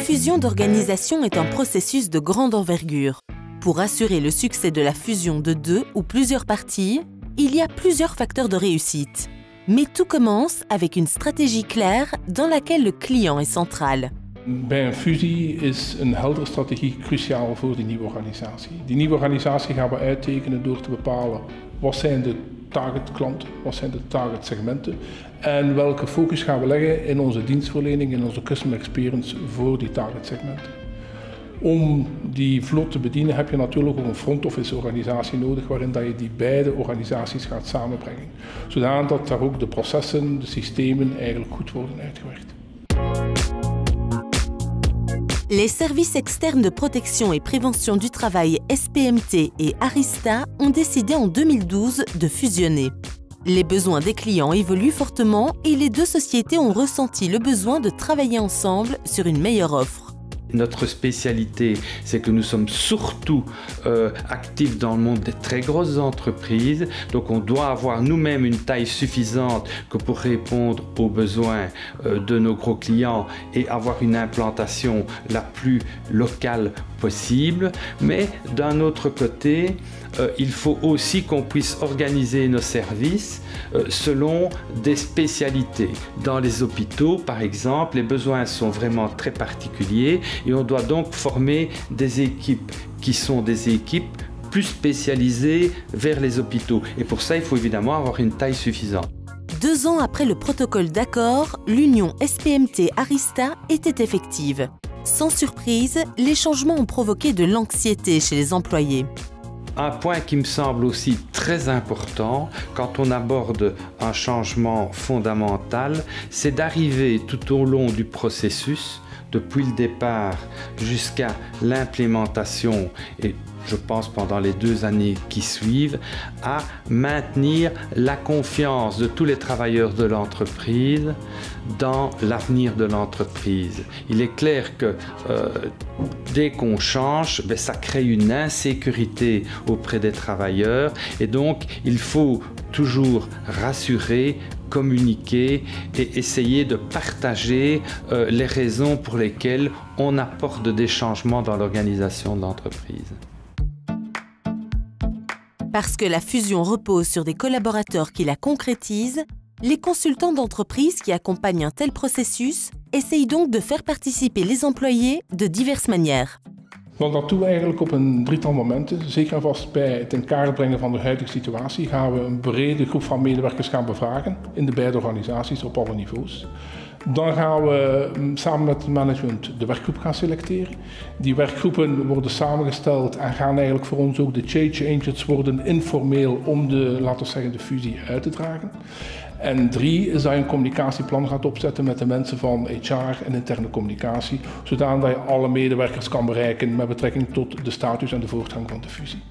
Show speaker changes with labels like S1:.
S1: fusion d'organisations est un processus de grande envergure. Pour assurer le succès de la fusion de deux ou plusieurs parties, il y a plusieurs facteurs de réussite. Mais tout commence avec une stratégie claire dans laquelle le client est central.
S2: Bij een fusie is een heldere strategie cruciaal voor die nieuwe organisatie. Die nieuwe organisatie gaan we uittekenen door te bepalen wat zijn de targetklanten, wat zijn de targetsegmenten en welke focus gaan we leggen in onze dienstverlening, in onze customer experience voor die targetsegmenten. Om die vlot te bedienen heb je natuurlijk ook een front office organisatie nodig waarin dat je die beide organisaties gaat samenbrengen. Zodat daar ook de processen, de systemen eigenlijk goed worden uitgewerkt.
S1: Les services externes de protection et prévention du travail SPMT et Arista ont décidé en 2012 de fusionner. Les besoins des clients évoluent fortement et les deux sociétés ont ressenti le besoin de travailler ensemble sur une meilleure offre.
S3: Notre spécialité, c'est que nous sommes surtout actifs dans le monde des très grosses entreprises. Donc on doit avoir nous-mêmes une taille suffisante que pour répondre aux besoins de nos gros clients et avoir une implantation la plus locale possible. Mais d'un autre côté, il faut aussi qu'on puisse organiser nos services selon des spécialités. Dans les hôpitaux, par exemple, les besoins sont vraiment très particuliers et on doit donc former des équipes qui sont des équipes plus spécialisées vers les hôpitaux. Et pour ça, il faut évidemment avoir une taille suffisante.
S1: 2 ans après le protocole d'accord, l'union SPMT-Arista était effective. Sans surprise, les changements ont provoqué de l'anxiété chez les employés.
S3: Un point qui me semble aussi très important quand on aborde un changement fondamental, c'est d'arriver tout au long du processus, depuis le départ jusqu'à l'implémentation et je pense pendant les 2 années qui suivent, à maintenir la confiance de tous les travailleurs de l'entreprise dans l'avenir de l'entreprise. Il est clair que dès qu'on change, ça crée une insécurité auprès des travailleurs et donc il faut toujours rassurer, communiquer et essayer de partager les raisons pour lesquelles on apporte des changements dans l'organisation de l'entreprise.
S1: Parce que la fusion repose sur des collaborateurs qui la concrétisent, les consultants d'entreprise qui accompagnent un tel processus essayent donc de faire participer les employés de diverses manières.
S2: Want dat doen we eigenlijk op een drietal momenten. Zeker en vast bij het in kaart brengen van de huidige situatie gaan we een brede groep van medewerkers gaan bevragen in de beide organisaties op alle niveaus. Dan gaan we samen met het management de werkgroep gaan selecteren. Die werkgroepen worden samengesteld en gaan eigenlijk voor ons ook de change agents worden informeel om de, laten we zeggen, de fusie uit te dragen. En 3 is dat je een communicatieplan gaat opzetten met de mensen van HR en interne communicatie, zodat je alle medewerkers kan bereiken met betrekking tot de status en de voortgang van de fusie.